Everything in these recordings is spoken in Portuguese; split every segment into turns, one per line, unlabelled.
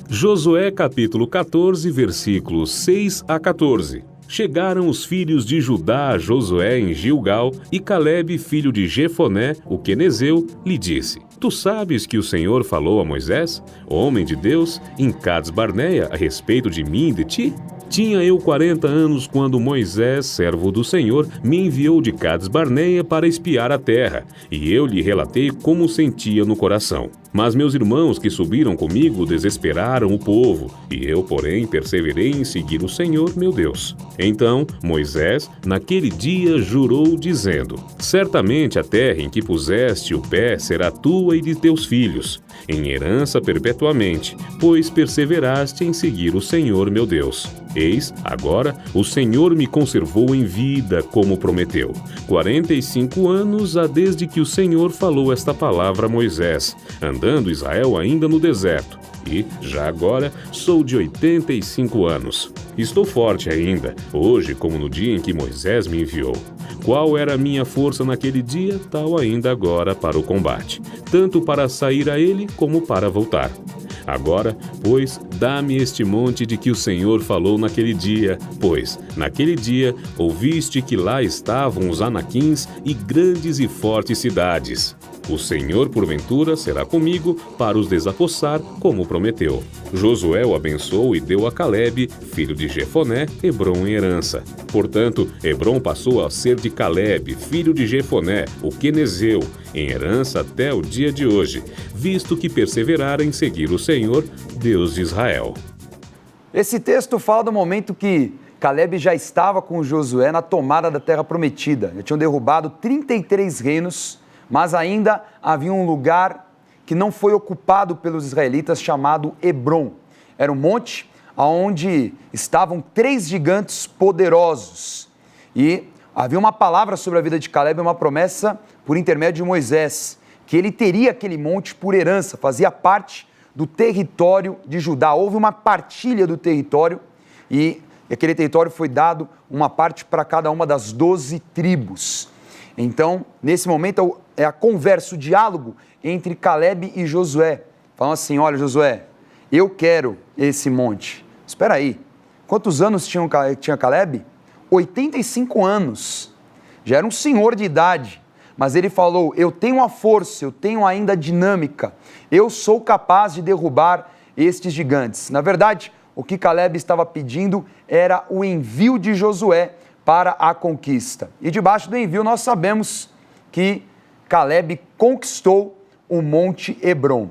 Josué capítulo 14, versículos 6 a 14. Chegaram os filhos de Judá a Josué em Gilgal, e Calebe, filho de Jefoné, o quenezeu, lhe disse: Tu sabes que o Senhor falou a Moisés, homem de Deus, em Cades-Barneia, a respeito de mim e de ti? Tinha eu 40 anos quando Moisés, servo do Senhor, me enviou de Cades-Barneia para espiar a terra, e eu lhe relatei como sentia no coração. Mas meus irmãos que subiram comigo desesperaram o povo, e eu, porém, perseverei em seguir o Senhor, meu Deus. Então Moisés, naquele dia, jurou, dizendo: Certamente a terra em que puseste o pé será tua e de teus filhos, em herança perpetuamente, pois perseveraste em seguir o Senhor, meu Deus. Eis, agora, o Senhor me conservou em vida, como prometeu. 45 anos há desde que o Senhor falou esta palavra a Moisés, andando Israel ainda no deserto. E, já agora, sou de 85 anos. Estou forte ainda, hoje como no dia em que Moisés me enviou. Qual era a minha força naquele dia, tal ainda agora para o combate, tanto para sair a ele como para voltar. Agora, pois, dá-me este monte de que o Senhor falou naquele dia, pois, naquele dia, ouviste que lá estavam os anaquins e grandes e fortes cidades. O Senhor, porventura, será comigo para os desapossar, como prometeu. Josué o abençoou e deu a Calebe, filho de Jefoné, Hebrom em herança. Portanto, Hebrom passou a ser de Calebe, filho de Jefoné, o quenezeu, em herança até o dia de hoje, visto que perseverara em seguir o Senhor, Deus de Israel.
Esse texto fala do momento que Calebe já estava com Josué na tomada da terra prometida. Já tinham derrubado 33 reinos, mas ainda havia um lugar que não foi ocupado pelos israelitas, chamado Hebrom. Era um monte onde estavam 3 gigantes poderosos. E havia uma palavra sobre a vida de Calebe, uma promessa por intermédio de Moisés, que ele teria aquele monte por herança, fazia parte do território de Judá. Houve uma partilha do território e aquele território foi dado uma parte para cada uma das 12 tribos. Então, nesse momento, é a conversa, o diálogo entre Calebe e Josué. Falam assim: olha, Josué, eu quero esse monte. Espera aí, quantos anos tinha Calebe? 85 anos. Já era um senhor de idade. Mas ele falou: eu tenho a força, eu tenho ainda a dinâmica. Eu sou capaz de derrubar estes gigantes. Na verdade, o que Calebe estava pedindo era o envio de Josué para a conquista. E debaixo do envio nós sabemos que Calebe conquistou o Monte Hebrom.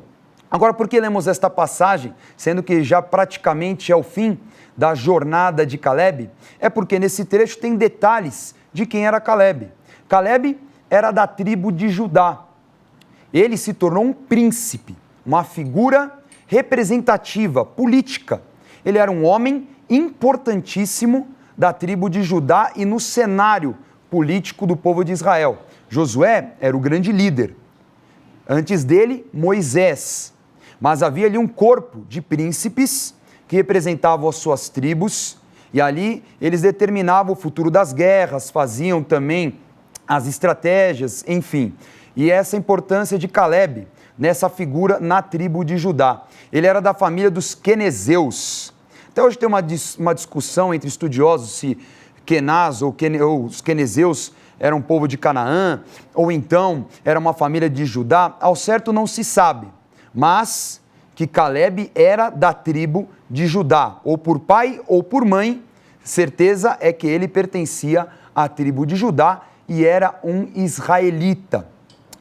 Agora, por que lemos esta passagem, sendo que já praticamente é o fim da jornada de Calebe? É porque nesse trecho tem detalhes de quem era Calebe. Calebe era da tribo de Judá. Ele se tornou um príncipe, uma figura representativa, política. Ele era um homem importantíssimo da tribo de Judá e no cenário político do povo de Israel. Josué era o grande líder. Antes dele, Moisés. Mas havia ali um corpo de príncipes que representavam as suas tribos e ali eles determinavam o futuro das guerras, faziam também as estratégias, enfim. E essa importância de Calebe nessa figura na tribo de Judá. Ele era da família dos quenezeus. Até hoje tem uma discussão entre estudiosos se Kenaz ou os quenezeus eram um povo de Canaã, ou então era uma família de Judá. Ao certo não se sabe, mas que Calebe era da tribo de Judá, ou por pai ou por mãe, certeza é que ele pertencia à tribo de Judá e era um israelita.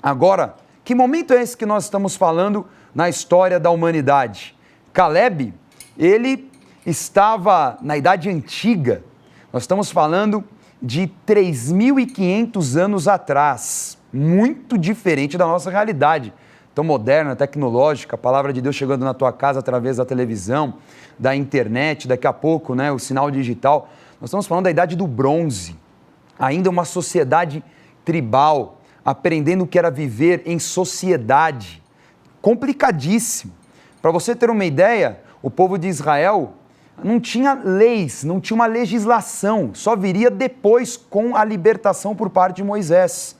Agora, que momento é esse que nós estamos falando na história da humanidade? Calebe, ele estava na Idade Antiga. Nós estamos falando de 3.500 anos atrás, muito diferente da nossa realidade, tão moderna, tecnológica, a palavra de Deus chegando na tua casa através da televisão, da internet, daqui a pouco, né, o sinal digital. Nós estamos falando da Idade do Bronze, ainda uma sociedade tribal, aprendendo o que era viver em sociedade, complicadíssimo. Para você ter uma ideia, o povo de Israel não tinha leis, não tinha uma legislação, só viria depois com a libertação por parte de Moisés.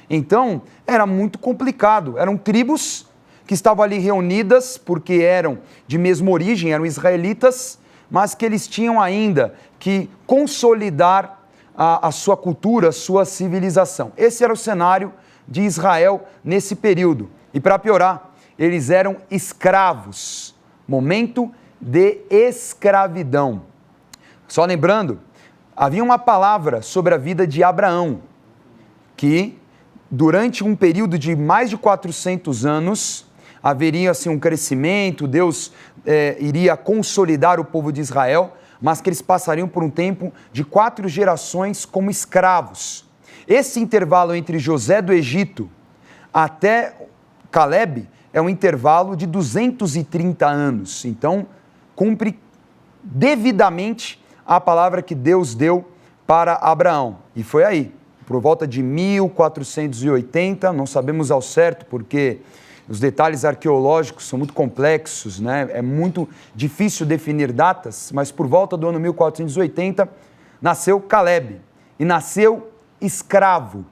Então, era muito complicado, eram tribos que estavam ali reunidas porque eram de mesma origem, eram israelitas, mas que eles tinham ainda que consolidar a sua cultura, a sua civilização. Esse era o cenário de Israel nesse período. E para piorar, eles eram escravos. Momento de escravidão. Só lembrando, havia uma palavra sobre a vida de Abraão, que durante um período de mais de 400 anos, haveria assim, um crescimento, Deus iria consolidar o povo de Israel, mas que eles passariam por um tempo de 4 gerações como escravos. Esse intervalo entre José do Egito até Caleb é um intervalo de 230 anos. Então, cumpre devidamente a palavra que Deus deu para Abraão. E foi aí, por volta de 1480, não sabemos ao certo porque os detalhes arqueológicos são muito complexos, né? É muito difícil definir datas, mas por volta do ano 1480, nasceu Caleb e nasceu escravo.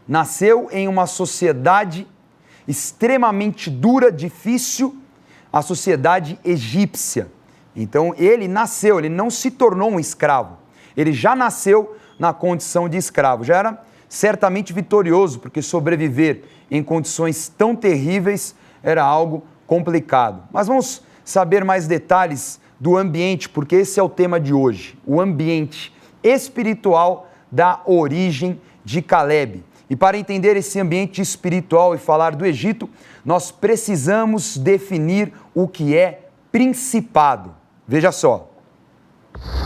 Nasceu em uma sociedade extremamente dura, difícil, a sociedade egípcia. Então ele nasceu, ele não se tornou um escravo, ele já nasceu na condição de escravo, já era certamente vitorioso, porque sobreviver em condições tão terríveis era algo complicado. Mas vamos saber mais detalhes do ambiente, porque esse é o tema de hoje, o ambiente espiritual da origem de Caleb. E para entender esse ambiente espiritual e falar do Egito, nós precisamos definir o que é principado. Veja só.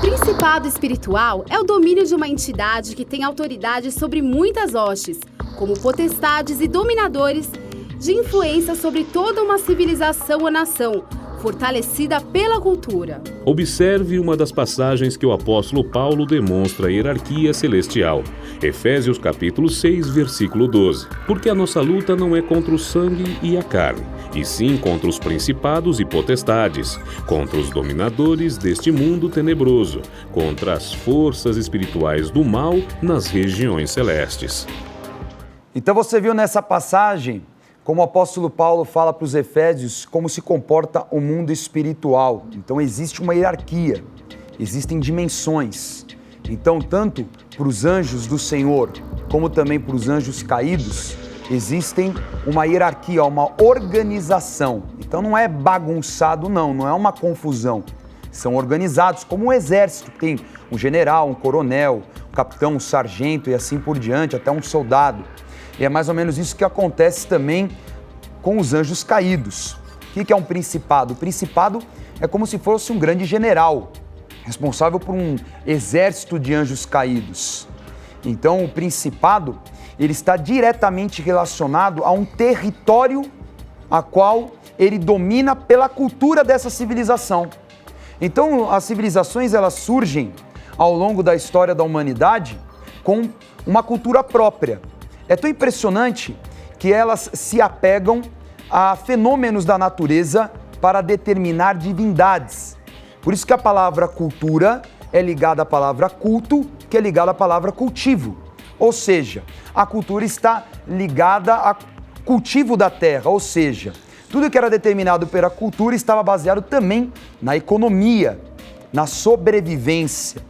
Principado espiritual é o domínio de uma entidade que tem autoridade sobre muitas hostes, como potestades e dominadores, de influência sobre toda uma civilização ou nação, fortalecida pela cultura.
Observe uma das passagens que o apóstolo Paulo demonstra a hierarquia celestial. Efésios capítulo 6, versículo 12. Porque a nossa luta não é contra o sangue e a carne, e sim contra os principados e potestades, contra os dominadores deste mundo tenebroso, contra as forças espirituais do mal nas regiões celestes.
Então você viu nessa passagem como o apóstolo Paulo fala para os Efésios como se comporta o mundo espiritual. Então existe uma hierarquia, existem dimensões. Então tanto para os anjos do Senhor, como também para os anjos caídos, existem uma hierarquia, uma organização. Então não é bagunçado não é uma confusão. São organizados como um exército, tem um general, um coronel, um capitão, um sargento e assim por diante, até um soldado. E é mais ou menos isso que acontece também com os anjos caídos. O que é um principado? O principado é como se fosse um grande general, responsável por um exército de anjos caídos. Então o principado, ele está diretamente relacionado a um território a qual ele domina pela cultura dessa civilização. Então as civilizações, elas surgem ao longo da história da humanidade com uma cultura própria. É tão impressionante que elas se apegam a fenômenos da natureza para determinar divindades. Por isso que a palavra cultura é ligada à palavra culto, que é ligada à palavra cultivo. Ou seja, a cultura está ligada ao cultivo da terra, ou seja, tudo que era determinado pela cultura estava baseado também na economia, na sobrevivência.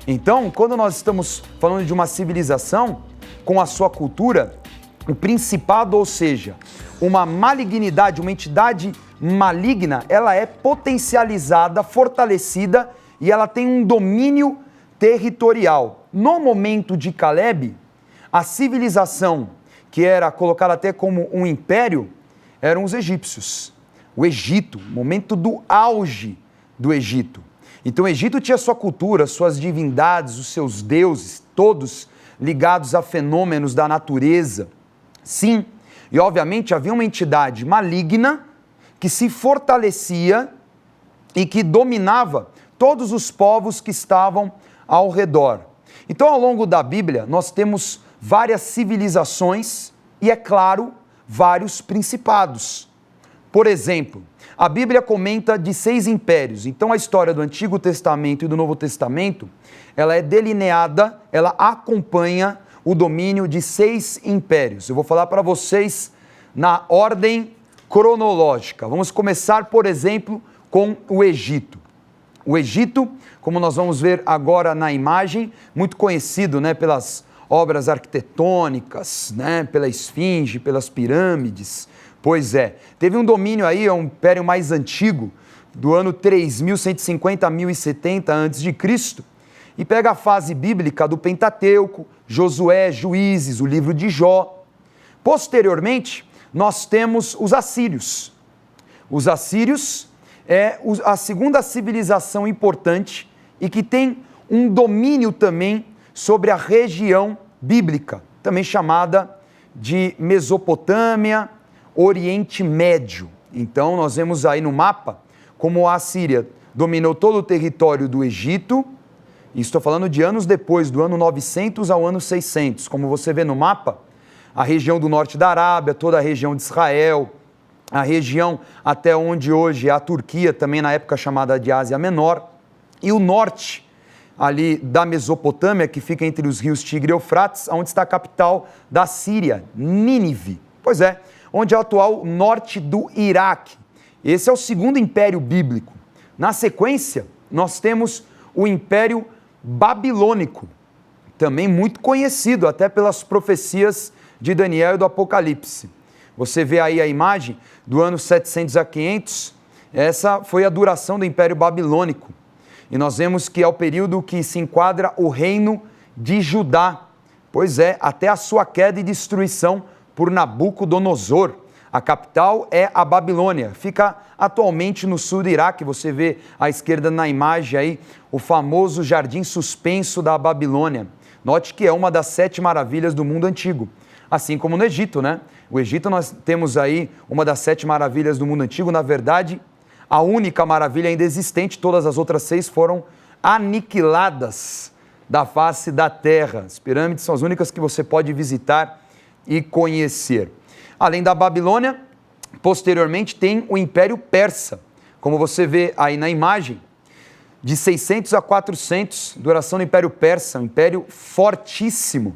Então, quando nós estamos falando de uma civilização com a sua cultura, o principado, ou seja, uma malignidade, uma entidade maligna, ela é potencializada, fortalecida e ela tem um domínio territorial. No momento de Caleb, a civilização que era colocada até como um império eram os egípcios. O Egito, momento do auge do Egito. Então o Egito tinha sua cultura, suas divindades, os seus deuses, todos ligados a fenômenos da natureza. Sim, e obviamente havia uma entidade maligna que se fortalecia e que dominava todos os povos que estavam ao redor. Então, ao longo da Bíblia, nós temos várias civilizações e, é claro, vários principados. Por exemplo, a Bíblia comenta de 6 impérios. Então, a história do Antigo Testamento e do Novo Testamento, ela é delineada, ela acompanha o domínio de 6 impérios. Eu vou falar para vocês na ordem cronológica. Vamos começar, por exemplo, com o Egito. O Egito, como nós vamos ver agora na imagem, muito conhecido, né, pelas obras arquitetônicas, né, pela esfinge, pelas pirâmides. Pois é, teve um domínio aí, é um império mais antigo, do ano 3150 a 1070 a.C., e pega a fase bíblica do Pentateuco, Josué, Juízes, o livro de Jó. Posteriormente, nós temos os assírios. Os assírios é a segunda civilização importante e que tem um domínio também sobre a região bíblica, também chamada de Mesopotâmia, Oriente Médio. Então, nós vemos aí no mapa como a Assíria dominou todo o território do Egito, e estou falando de anos depois, do ano 900 ao ano 600. Como você vê no mapa, a região do norte da Arábia, toda a região de Israel, a região até onde hoje é a Turquia, também na época chamada de Ásia Menor, e o norte ali da Mesopotâmia, que fica entre os rios Tigre e Eufrates, onde está a capital da Síria, Nínive. Pois é, onde é o atual norte do Iraque. Esse é o segundo império bíblico. Na sequência, nós temos o Império Babilônico, também muito conhecido até pelas profecias de Daniel e do Apocalipse. Você vê aí a imagem do ano 700 a 500, essa foi a duração do Império Babilônico. E nós vemos que é o período que se enquadra o reino de Judá, pois é, até a sua queda e destruição por Nabucodonosor. A capital é a Babilônia, fica atualmente no sul do Iraque. Você vê à esquerda na imagem aí o famoso jardim suspenso da Babilônia. Note que é uma das 7 maravilhas do mundo antigo, assim como no Egito, né? O Egito nós temos aí uma das 7 maravilhas do mundo antigo, na verdade, a única maravilha ainda existente, todas as outras 6 foram aniquiladas da face da terra. As pirâmides são as únicas que você pode visitar e conhecer. Além da Babilônia, posteriormente tem o Império Persa, como você vê aí na imagem, de 600 a 400, duração do Império Persa, um império fortíssimo.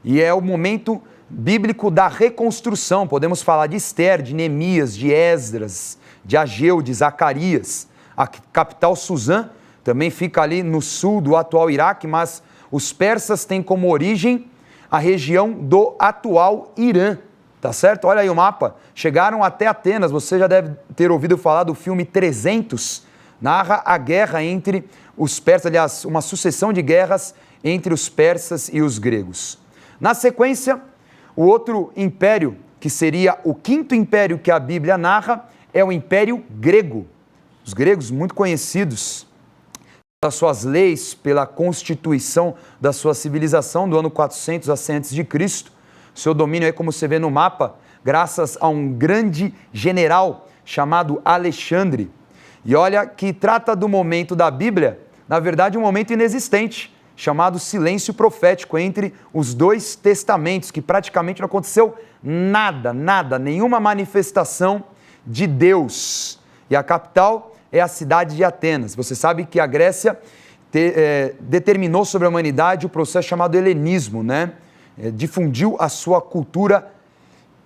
E é o momento bíblico da reconstrução, podemos falar de Esther, de Neemias, de Esdras, de Ageu, de Zacarias. A capital Suzã também fica ali no sul do atual Iraque, mas os persas têm como origem a região do atual Irã. Tá certo? Olha aí o mapa. Chegaram até Atenas. Você já deve ter ouvido falar do filme 300. Narra a guerra entre os persas, aliás, uma sucessão de guerras entre os persas e os gregos. Na sequência, o outro império, que seria o quinto império que a Bíblia narra, é o Império Grego. Os gregos, muito conhecidos pelas suas leis, pela constituição da sua civilização do ano 400 a 100 a.C., seu domínio é, como você vê no mapa, graças a um grande general chamado Alexandre. E olha que trata do momento da Bíblia, na verdade um momento inexistente, chamado silêncio profético entre os 2 testamentos, que praticamente não aconteceu nada, nenhuma manifestação de Deus. E a capital é a cidade de Atenas. Você sabe que a Grécia determinou sobre a humanidade o processo chamado helenismo, né? Difundiu a sua cultura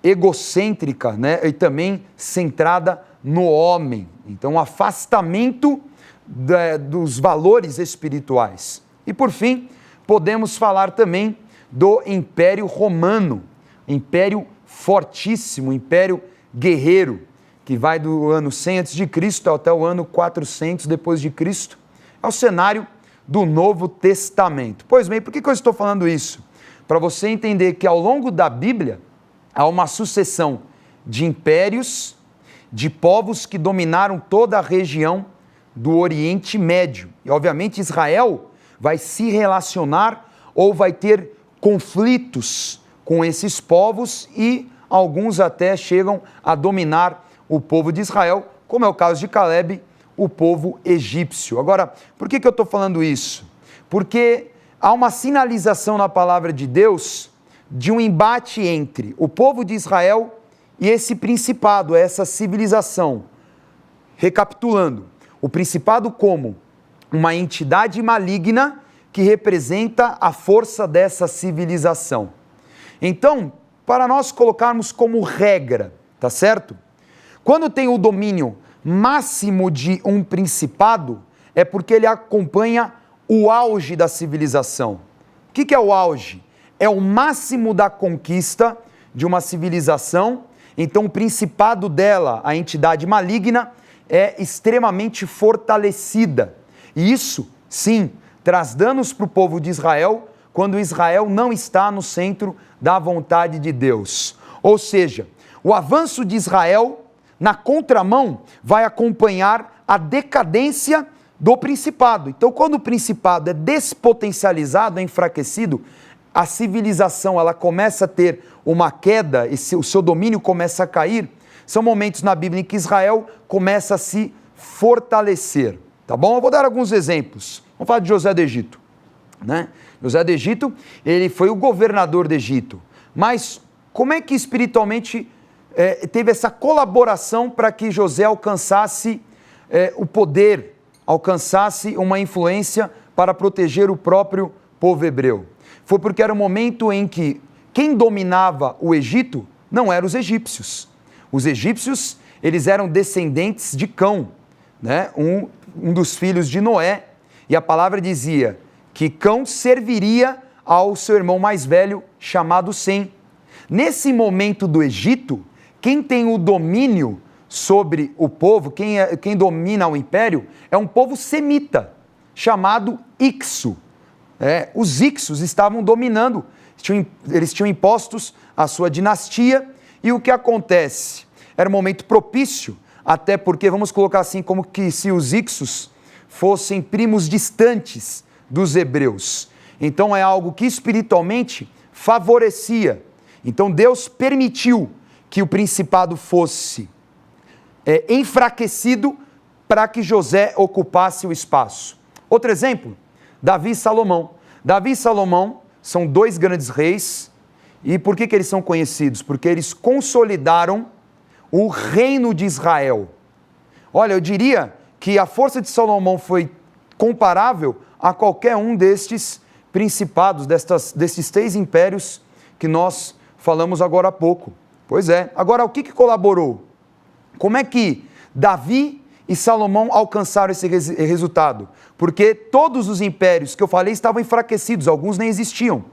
egocêntrica, né? E também centrada no homem. Então, um afastamento dos valores espirituais. E, por fim, podemos falar também do Império Romano, império fortíssimo, império guerreiro, que vai do ano 100 a.C. até o ano 400 depois de Cristo. É o cenário do Novo Testamento. Pois bem, por que eu estou falando isso? Para você entender que ao longo da Bíblia há uma sucessão de impérios, de povos que dominaram toda a região do Oriente Médio. E obviamente Israel vai se relacionar ou vai ter conflitos com esses povos e alguns até chegam a dominar o povo de Israel, como é o caso de Caleb, o povo egípcio. Agora, por que eu estou falando isso? Porque há uma sinalização na palavra de Deus de um embate entre o povo de Israel e esse principado, essa civilização. Recapitulando, o principado como uma entidade maligna que representa a força dessa civilização. Então, para nós colocarmos como regra, tá certo? Quando tem o domínio máximo de um principado, é porque ele acompanha o auge da civilização. O que é o auge? É o máximo da conquista de uma civilização. Então, o principado dela, a entidade maligna, é extremamente fortalecida. E isso, sim, traz danos para o povo de Israel, quando Israel não está no centro da vontade de Deus. Ou seja, o avanço de Israel, na contramão, vai acompanhar a decadência do principado. Então, quando o principado é despotencializado, é enfraquecido, a civilização ela começa a ter uma queda, o seu domínio começa a cair. São momentos na Bíblia em que Israel começa a se fortalecer. Tá bom? Eu vou dar alguns exemplos. Vamos falar de José do Egito. Né? José do Egito, ele foi o governador do Egito. Mas como é que espiritualmente teve essa colaboração para que José alcançasse o poder, alcançasse uma influência para proteger o próprio povo hebreu? Foi porque era um momento em que quem dominava o Egito não eram os egípcios. Os egípcios, eles eram descendentes de Cão, né? um dos filhos de Noé, e a palavra dizia que Cão serviria ao seu irmão mais velho, chamado Sem. Nesse momento do Egito, quem tem o domínio sobre o povo, quem domina o império, é um povo semita, chamado Ixo. Os Ixos estavam dominando, eles tinham impostos a sua dinastia, e o que acontece? Era um momento propício, até porque, vamos colocar assim, como que se os Ixos fossem primos distantes dos hebreus. Então é algo que espiritualmente favorecia. Então Deus permitiu que o principado fosse enfraquecido para que José ocupasse o espaço. Outro exemplo, Davi e Salomão. Davi e Salomão são dois grandes reis. E por que eles são conhecidos? Porque eles consolidaram o reino de Israel. Olha, eu diria que a força de Salomão foi comparável a qualquer um destes principados, destes 3 impérios que nós falamos agora há pouco. Pois é. Agora, o que colaborou? Como é que Davi e Salomão alcançaram esse resultado? Porque todos os impérios que eu falei estavam enfraquecidos, alguns nem existiam.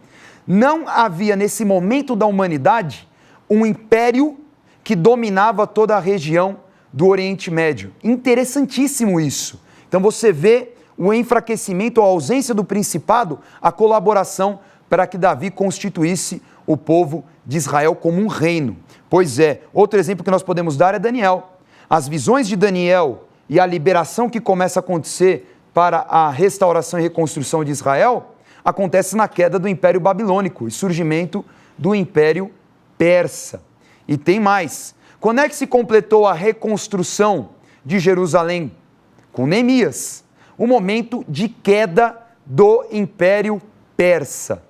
Não havia nesse momento da humanidade um império que dominava toda a região do Oriente Médio. Interessantíssimo isso. Então você vê o enfraquecimento, a ausência do principado, a colaboração para que Davi constituísse o povo de Israel como um reino. Pois é, outro exemplo que nós podemos dar é Daniel. As visões de Daniel e a liberação que começa a acontecer para a restauração e reconstrução de Israel acontece na queda do Império Babilônico e surgimento do Império Persa. E tem mais. Quando é que se completou a reconstrução de Jerusalém? Com Neemias. O momento de queda do Império Persa.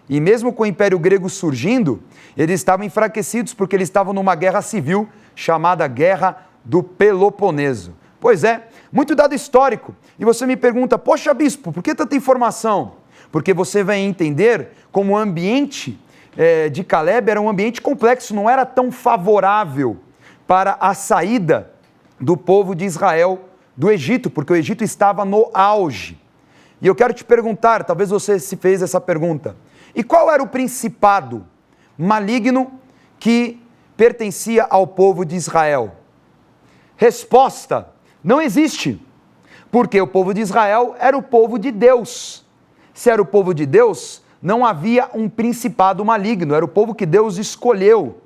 E mesmo com o Império Grego surgindo, eles estavam enfraquecidos porque eles estavam numa guerra civil chamada Guerra do Peloponeso. Pois é, muito dado histórico. E você me pergunta, poxa bispo, por que tanta informação? Porque você vai entender como o ambiente de Caleb era um ambiente complexo, não era tão favorável para a saída do povo de Israel do Egito, porque o Egito estava no auge. E eu quero te perguntar, talvez você se fez essa pergunta, e qual era o principado maligno que pertencia ao povo de Israel? Resposta, não existe, porque o povo de Israel era o povo de Deus. Se era o povo de Deus, não havia um principado maligno, era o povo que Deus escolheu.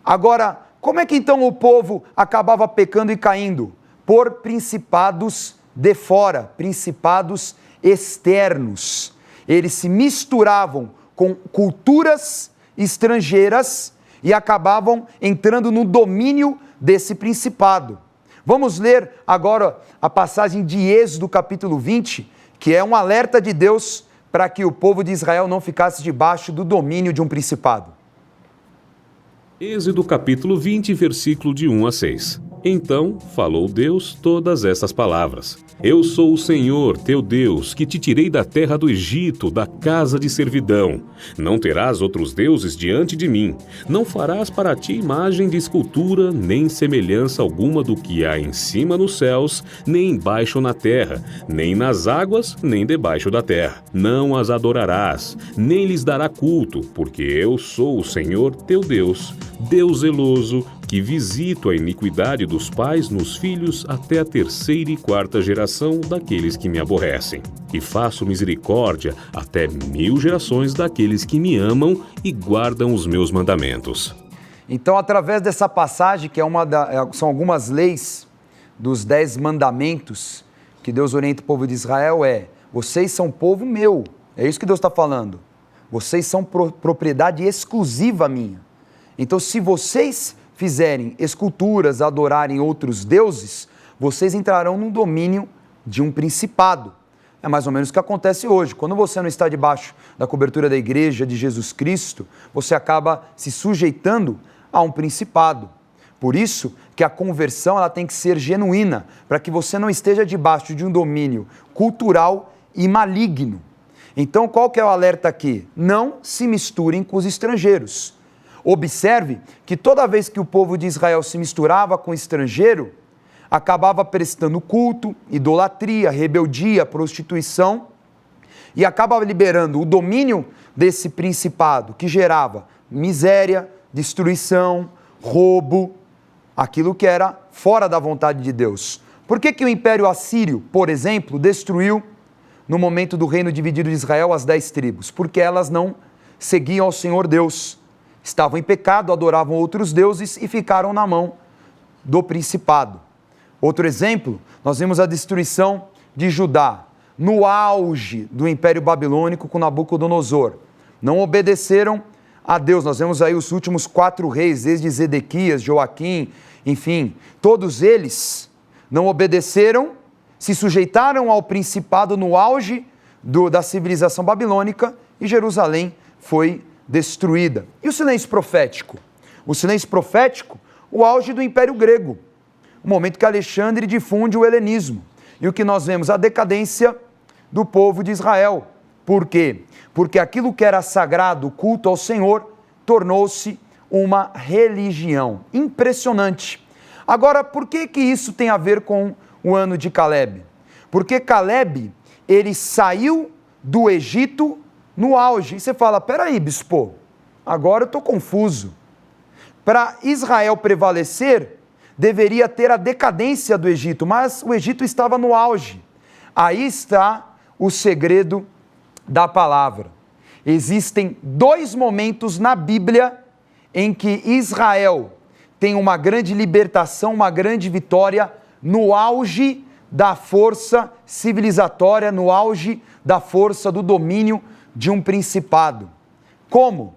Agora, como é que então o povo acabava pecando e caindo? Por principados de fora, principados externos. Eles se misturavam com culturas estrangeiras e acabavam entrando no domínio desse principado. Vamos ler agora a passagem de Êxodo capítulo 20, que é um alerta de Deus para que o povo de Israel não ficasse debaixo do domínio de um principado.
Êxodo capítulo 20, versículo de 1 a 6. Então falou Deus todas estas palavras: Eu sou o Senhor, teu Deus, que te tirei da terra do Egito, da casa de servidão. Não terás outros deuses diante de mim. Não farás para ti imagem de escultura, nem semelhança alguma do que há em cima nos céus, nem embaixo na terra, nem nas águas, nem debaixo da terra. Não as adorarás, nem lhes dará culto, porque eu sou o Senhor, teu Deus, Deus zeloso, que visito a iniquidade dos pais nos filhos até a 3ª e 4ª geração daqueles que me aborrecem. E faço misericórdia até 1000 gerações daqueles que me amam e guardam os meus mandamentos.
Então, através dessa passagem, que são algumas leis dos 10 mandamentos que Deus orienta o povo de Israel, vocês são povo meu. É isso que Deus está falando. Vocês são propriedade exclusiva minha. Então, se vocês fizerem esculturas, adorarem outros deuses, vocês entrarão no domínio de um principado. É mais ou menos o que acontece hoje. Quando você não está debaixo da cobertura da igreja de Jesus Cristo, você acaba se sujeitando a um principado. Por isso que a conversão ela tem que ser genuína, para que você não esteja debaixo de um domínio cultural e maligno. Então, qual que é o alerta aqui? Não se misturem com os estrangeiros. Observe que toda vez que o povo de Israel se misturava com o estrangeiro, acabava prestando culto, idolatria, rebeldia, prostituição, e acaba liberando o domínio desse principado, que gerava miséria, destruição, roubo, aquilo que era fora da vontade de Deus. Por que o Império Assírio, por exemplo, destruiu, no momento do reino dividido de Israel, as 10 tribos? Porque elas não seguiam ao Senhor Deus. Estavam em pecado, adoravam outros deuses e ficaram na mão do principado. Outro exemplo, nós vimos a destruição de Judá, no auge do Império Babilônico com Nabucodonosor. Não obedeceram a Deus. Nós vemos aí os últimos 4 reis, desde Zedequias, Joaquim, enfim, todos eles não obedeceram, se sujeitaram ao principado no auge da civilização babilônica e Jerusalém foi destruída. E o silêncio profético? O silêncio profético, o auge do Império Grego, o momento que Alexandre difunde o helenismo. E o que nós vemos? A decadência do povo de Israel. Por quê? Porque aquilo que era sagrado, o culto ao Senhor, tornou-se uma religião. Impressionante. Agora, por que isso tem a ver com o ano de Caleb? Porque Caleb, ele saiu do Egito no auge. E você fala, peraí, bispo, agora eu estou confuso. Para Israel prevalecer, deveria ter a decadência do Egito, mas o Egito estava no auge. Aí está o segredo da palavra. Existem 2 momentos na Bíblia em que Israel tem uma grande libertação, uma grande vitória no auge da força civilizatória, no auge da força do domínio de um principado. Como?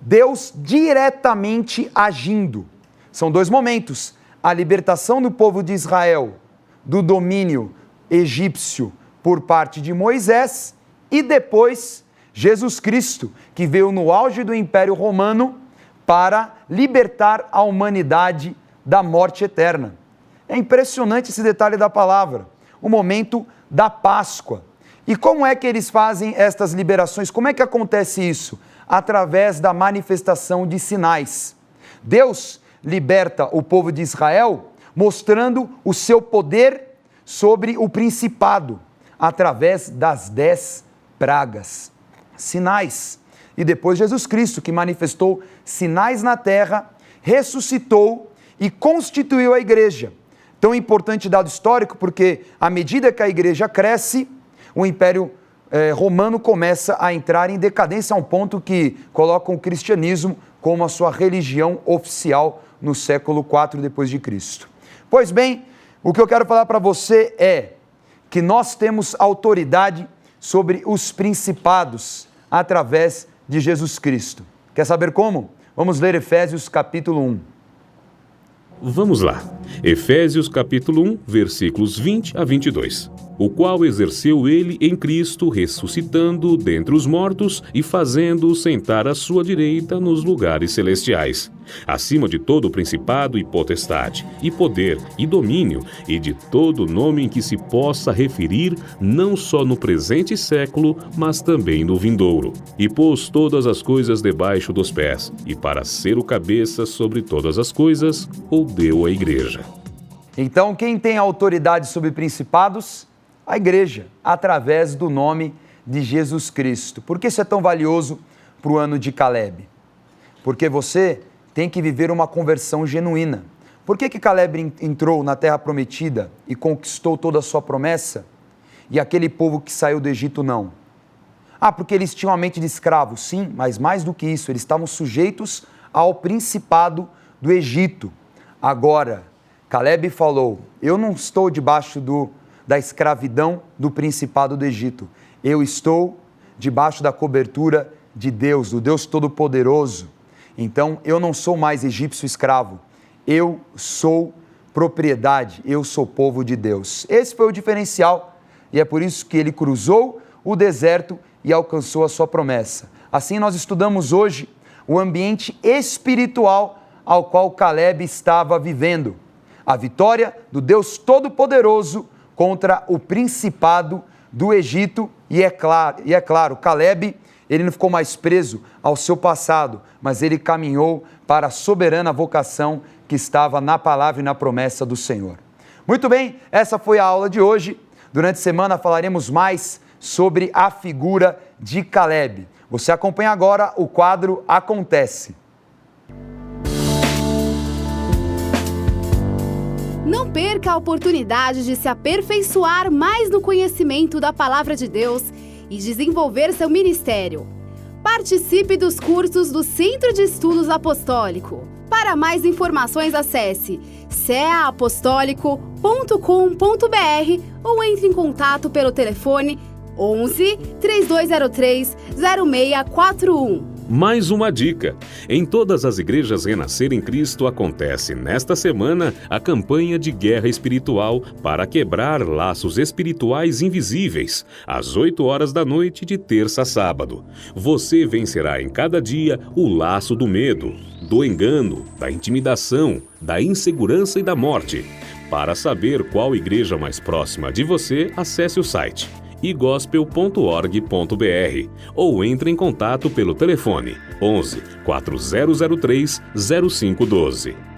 Deus diretamente agindo. São 2 momentos. A libertação do povo de Israel do domínio egípcio por parte de Moisés e depois Jesus Cristo, que veio no auge do Império Romano para libertar a humanidade da morte eterna. É impressionante esse detalhe da palavra, o momento da Páscoa. E como é que eles fazem estas liberações? Como é que acontece isso? Através da manifestação de sinais. Deus liberta o povo de Israel mostrando o seu poder sobre o principado, através das 10 pragas. Sinais. E depois Jesus Cristo, que manifestou sinais na terra, ressuscitou e constituiu a igreja. Tão importante dado histórico, porque à medida que a igreja cresce, o Império Romano começa a entrar em decadência a um ponto que colocam o cristianismo como a sua religião oficial no século IV depois de Cristo. Pois bem, o que eu quero falar para você é que nós temos autoridade sobre os principados através de Jesus Cristo. Quer saber como? Vamos ler Efésios capítulo 1.
Vamos lá. Efésios capítulo 1, versículos 20 a 22. o qual exerceu ele em Cristo, ressuscitando dentre os mortos e fazendo-o sentar à sua direita nos lugares celestiais, acima de todo principado e potestade, e poder, e domínio, e de todo nome em que se possa referir, não só no presente século, mas também no vindouro. E pôs todas as coisas debaixo dos pés, e para ser o cabeça sobre todas as coisas, o deu à igreja.
Então, quem tem autoridade sobre principados? A igreja, através do nome de Jesus Cristo. Por que isso é tão valioso para o ano de Caleb? Porque você tem que viver uma conversão genuína. Por que Caleb entrou na terra prometida e conquistou toda a sua promessa? E aquele povo que saiu do Egito não? Porque eles tinham a mente de escravos, sim, mas mais do que isso, eles estavam sujeitos ao principado do Egito. Agora, Caleb falou, eu não estou debaixo da escravidão do principado do Egito. Eu estou debaixo da cobertura de Deus, do Deus Todo-Poderoso. Então, eu não sou mais egípcio escravo. Eu sou propriedade, eu sou povo de Deus. Esse foi o diferencial e é por isso que ele cruzou o deserto e alcançou a sua promessa. Assim, nós estudamos hoje o ambiente espiritual ao qual Caleb estava vivendo. A vitória do Deus Todo-Poderoso contra o principado do Egito. E é claro, Caleb, ele não ficou mais preso ao seu passado, mas ele caminhou para a soberana vocação que estava na palavra e na promessa do Senhor. Muito bem, essa foi a aula de hoje. Durante a semana falaremos mais sobre a figura de Caleb. Você acompanha agora o quadro Acontece.
Não perca a oportunidade de se aperfeiçoar mais no conhecimento da Palavra de Deus e desenvolver seu ministério. Participe dos cursos do Centro de Estudos Apostólico. Para mais informações, acesse ceaapostólico.com.br ou entre em contato pelo telefone 11 3203 0641.
Mais uma dica: em todas as igrejas Renascer em Cristo acontece nesta semana a campanha de guerra espiritual para quebrar laços espirituais invisíveis, às 8 da noite de terça a sábado. Você vencerá em cada dia o laço do medo, do engano, da intimidação, da insegurança e da morte. Para saber qual igreja mais próxima de você, acesse o site igospel.org.br ou entre em contato pelo telefone 11 4003 0512.